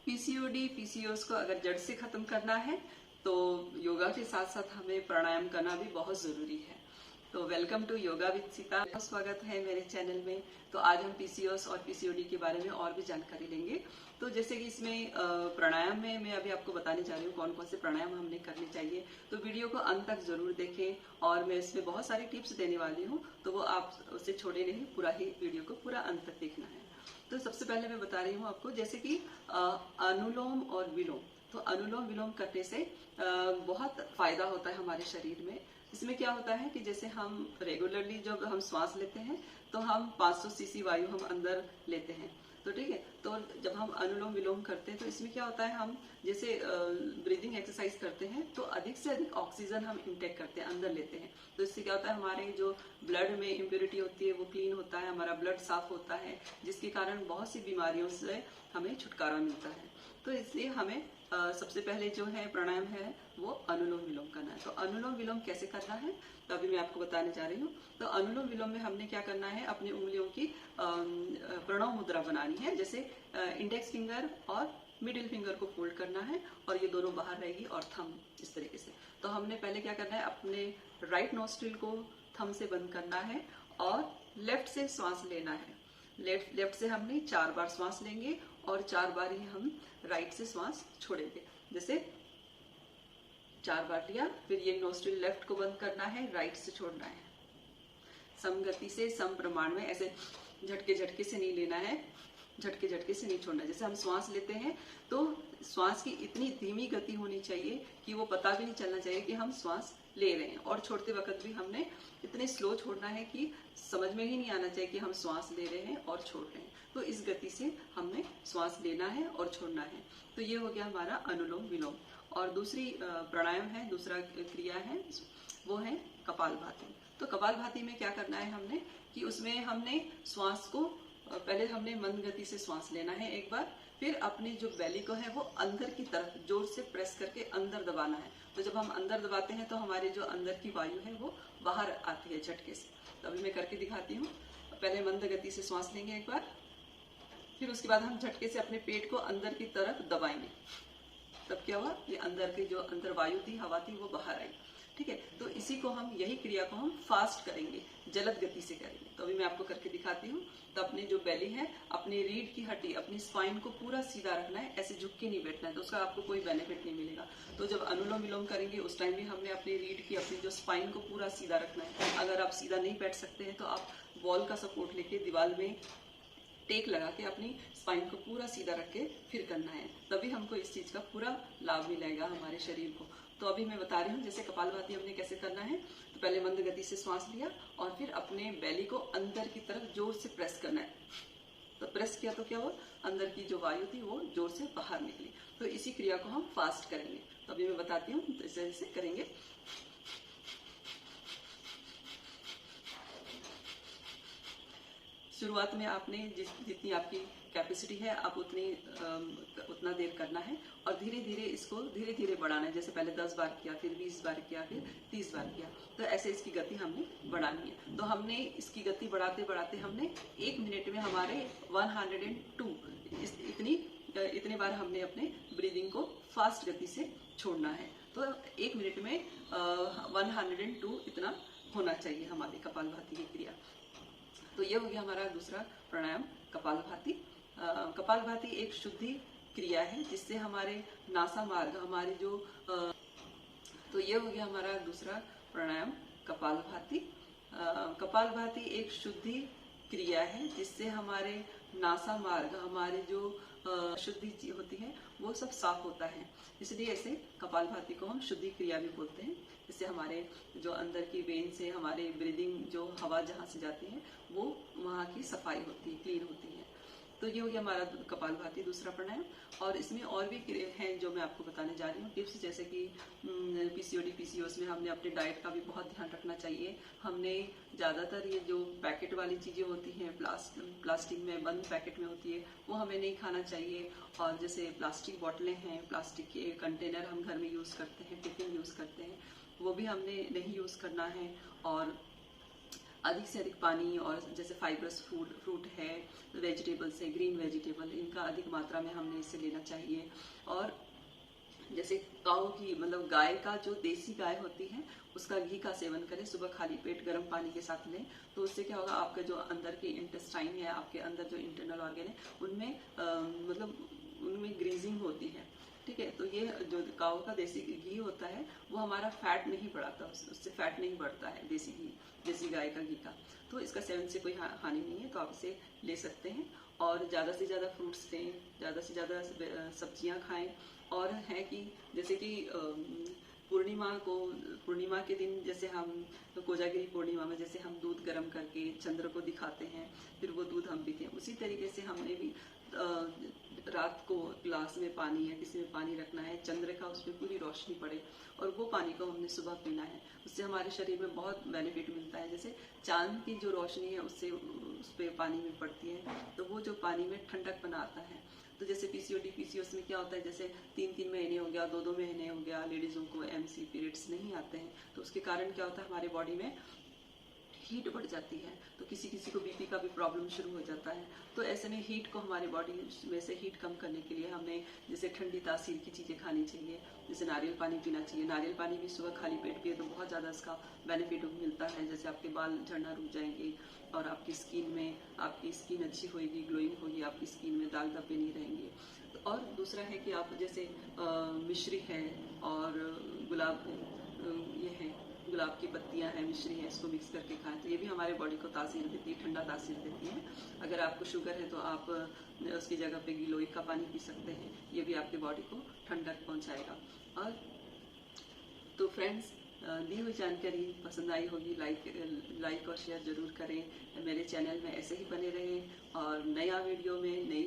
PCOD PCOS को अगर जड़ से खत्म करना है तो योगा के साथ साथ हमें प्राणायाम करना भी बहुत जरूरी है। तो welcome to yoga with Sita, स्वागत है मेरे चैनल में। तो आज हम पीसीओएस और पीसीओडी के बारे में और भी जानकारी लेंगे। तो जैसे कि इसमें प्राणायाम में मैं अभी आपको बताने जा रही हूँ कौन कौन से प्राणायाम हमने करने चाहिए। तो वीडियो को अंत तक जरूर देखें और मैं इसमें बहुत सारी टिप्स देने वाली हूँ, तो वो आप उसे छोड़े नहीं, पूरा ही वीडियो को पूरा अंत तक देखना है। तो सबसे पहले मैं बता रही हूँ आपको, जैसे कि अनुलोम और विलोम। तो अनुलोम विलोम करने से बहुत फायदा होता है हमारे शरीर में। इसमें क्या होता है कि जैसे हम रेगुलरली जब हम श्वास लेते हैं तो हम 500 सीसी वायु हम अंदर लेते हैं, तो ठीक है। तो जब हम अनुलोम विलोम करते हैं तो इसमें क्या होता है, हम जैसे ब्रीदिंग एक्सरसाइज करते हैं तो अधिक से अधिक ऑक्सीजन हम इंटेक करते हैं, अंदर लेते हैं। तो इससे क्या होता है, हमारे जो ब्लड में इम्प्योरिटी होती है वो क्लीन होता है, हमारा ब्लड साफ होता है, जिसके कारण बहुत सी बीमारियों से हमें छुटकारा मिलता है। तो इसलिए हमें सबसे पहले जो है प्राणायाम है वो अनुलोम विलोम करना है। तो अनुलोम विलोम कैसे करना है तो अभी मैं आपको बताने जा रही हूँ। तो अनुलोम विलोम में हमने क्या करना है, अपनी उंगलियों की प्रणव मुद्रा बनानी है। जैसे इंडेक्स फिंगर और मिडिल फिंगर को फोल्ड करना है और ये दोनों बाहर रहेगी और थंब इस तरीके से। तो हमने पहले क्या करना है, अपने राइट नोस्ट्रिल को थंब से बंद करना है और लेफ्ट से श्वास लेना है। लेफ्ट से हमने 4 बार श्वास लेंगे और 4 बार ही हम राइट से श्वास छोड़ेंगे। जैसे 4 बार लिया, फिर ये नोस्ट्रिल लेफ्ट को बंद करना है, राइट से छोड़ना है। सम गति से, सम प्रमाण में, ऐसे झटके से नहीं लेना है, झटके से नहीं छोड़ना है। जैसे हम श्वास लेते हैं तो श्वास की इतनी धीमी गति होनी चाहिए कि वो पता भी नहीं चलना चाहिए कि हम श्वास ले रहे हैं, और छोड़ते वक्त भी हमने इतने स्लो छोड़ना है कि समझ में ही नहीं आना चाहिए कि हम श्वास ले रहे हैं और छोड़ रहे हैं। तो इस गति से हमने श्वास लेना है और छोड़ना है। तो ये हो गया हमारा अनुलोम विलोम। और दूसरी प्राणायाम है, दूसरा क्रिया है, वो है कपालभाति। तो कपालभाति में क्या करना है हमने कि उसमें हमने श्वास को पहले हमने मंद गति से श्वास लेना है एक बार, फिर अपनी जो बेली को है वो अंदर की तरफ जोर से प्रेस करके अंदर दबाना है। तो जब हम अंदर दबाते हैं तो हमारी जो अंदर की वायु है वो बाहर आती है झटके से। तो अभी मैं करके दिखाती हूँ। पहले मंद गति से श्वास लेंगे एक बार, फिर उसके बाद हम झटके से अपने पेट को अंदर की तरफ दबाएंगे। तब क्या हुआ, ये अंदर की जो अंदर वायु थी, हवा थी, वो बाहर आई। ठीक है। तो इसी को हम, यही क्रिया को हम फास्ट करेंगे, जलद गति से करेंगे। तो अभी मैं आपको करके दिखाती हूँ। तो अपनी जो बेली है, अपनी रीढ़ की हड्डी, अपनी स्पाइन को पूरा सीधा रखना है, ऐसे झुक के नहीं बैठना है, तो उसका आपको कोई बेनिफिट नहीं मिलेगा। तो जब अनुलोम विलोम करेंगे उस टाइम भी हमने अपनी रीढ़ की, अपनी जो स्पाइन को पूरा सीधा रखना है। अगर आप सीधा नहीं बैठ सकते हैं तो आप वॉल का सपोर्ट लेके दीवार में टेक लगा के अपनी स्पाइन को पूरा सीधा रख के फिर करना है, तभी हमको इस चीज का पूरा लाभ मिलेगा हमारे शरीर को। तो अभी मैं बता रही हूँ, जैसे कपालभाति हमने कैसे करना है। तो पहले मंद गति से श्वास लिया और फिर अपने बेली को अंदर की तरफ जोर से प्रेस करना है। तो प्रेस किया तो क्या हुआ, अंदर की जो वायु थी वो जोर से बाहर निकली। तो इसी क्रिया को हम फास्ट करेंगे। तो अभी मैं बताती हूँ, तो इस तरह से करेंगे। शुरुआत में आपने जितनी आपकी कैपेसिटी है आप उतना देर करना है और धीरे धीरे इसको धीरे धीरे बढ़ाना है। जैसे पहले 10 बार किया, फिर 20 बार किया, फिर 30 बार किया। तो ऐसे इसकी गति हमने बढ़ानी है। तो हमने इसकी गति बढ़ाते बढ़ाते हमने 1 मिनट में हमारे 102 इतने बार हमने अपने ब्रीदिंग को फास्ट गति से छोड़ना है। तो 1 मिनट में 102 इतना होना चाहिए हमारी कपालभाति की क्रिया। तो ये हो गया हमारा दूसरा प्राणायाम, कपालभाति। कपालभाति एक शुद्धि क्रिया है जिससे हमारे नासा मार्ग, हमारी जो तो ये हो गया हमारा दूसरा प्राणायाम, कपालभाति। कपालभाति एक शुद्धि क्रिया है जिससे हमारे नासा मार्ग, हमारे जो शुद्धि होती है वो सब साफ होता है। इसलिए ऐसे कपालभाति को हम शुद्धि क्रिया भी बोलते हैं। इससे हमारे जो अंदर की वेन से हमारे ब्रीदिंग, जो हवा जहाँ से जाती है वो वहाँ की सफाई होती है, क्लीन होती है। तो ये हो गया हमारा कपालभाति दूसरा प्राणायाम। और इसमें और भी हैं जो मैं आपको बताने जा रही हूँ टिप्स, जैसे कि पीसीओडी पीसीओएस में हमने अपने डाइट का भी बहुत ध्यान रखना चाहिए। हमने ज़्यादातर ये जो पैकेट वाली चीज़ें होती हैं, प्लास्टिक में बंद पैकेट में होती है, वो हमें नहीं खाना चाहिए। और जैसे प्लास्टिक बॉटलें हैं, प्लास्टिक के कंटेनर हम घर में यूज़ करते हैं, टिफिन यूज़ करते हैं, वो भी हमने नहीं यूज़ करना है। और अधिक से अधिक पानी, और जैसे फाइबरस फ्रूट है, वेजिटेबल्स है, ग्रीन वेजिटेबल, इनका अधिक मात्रा में हमने इससे लेना चाहिए। और जैसे काऊ की मतलब गाय का जो देसी गाय होती है उसका घी का सेवन करें, सुबह खाली पेट गर्म पानी के साथ लें। तो उससे क्या होगा, आपका जो अंदर के इंटेस्टाइन है, आपके अंदर जो इंटरनल ऑर्गन है, उनमें मतलब उनमें ग्रीजिंग होती है। ठीक है, तो ये जो काऊ का देसी घी होता है वो हमारा फैट नहीं बढ़ाता, उससे फैट नहीं बढ़ता है देसी घी, देसी गाय का घी का। तो इसका सेवन से कोई हानि नहीं है, तो आप इसे ले सकते हैं। और ज़्यादा से ज़्यादा फ्रूट्स लें, ज़्यादा से ज़्यादा सब्जियां खाएं। और है कि जैसे कि पूर्णिमा के दिन जैसे हम कोजागिरी पूर्णिमा में जैसे हम दूध गर्म करके चंद्र को दिखाते हैं, फिर वो दूध हम पीते हैं, उसी तरीके से हमने भी रात को ग्लास में पानी या किसी में पानी रखना है, चंद्र का उसमें पूरी रोशनी पड़े, और वो पानी को हमने सुबह पीना है। उससे हमारे शरीर में बहुत बेनिफिट मिलता है। जैसे चांद की जो रोशनी है उससे उस पर पानी में पड़ती है, तो वो जो पानी में ठंडक बनाता है। तो जैसे पीसीओडी पीसीओएस में क्या होता है, जैसे 3-3 महीने हो गया, 2-2 महीने हो गया, लेडीज़ों को एमसी पीरियड्स नहीं आते हैं, तो उसके कारण क्या होता है, हमारे बॉडी में हीट बढ़ जाती है। तो किसी किसी को बीपी का भी प्रॉब्लम शुरू हो जाता है। तो ऐसे में हीट को, हमारी बॉडी में से हीट कम करने के लिए हमें जैसे ठंडी तासीर की चीज़ें खानी चाहिए, जैसे नारियल पानी पीना चाहिए। नारियल पानी भी सुबह खाली पेट पिए तो बहुत ज़्यादा इसका बेनिफिट मिलता है। जैसे आपके बाल झड़ना रुक जाएंगे, और आपकी स्किन अच्छी होगी, ग्लोइंग होगी, आपकी स्किन में दाग धब्बे नहीं रहेंगे। और दूसरा है कि आप जैसे मिश्री है और ये है, गुलाब की पत्तियां हैं, मिश्री है, इसको मिक्स करके खाएं, तो ये भी हमारे बॉडी को तासीर देती है, ठंडा तासीर देती है। अगर आपको शुगर है तो आप उसकी जगह पे गिलोय का पानी पी सकते हैं, ये भी आपकी बॉडी को ठंडक पहुंचाएगा। और तो फ्रेंड्स, दी हुई जानकारी पसंद आई होगी, लाइक और शेयर जरूर करें। मेरे चैनल में ऐसे ही बने रहें, और नया वीडियो में नई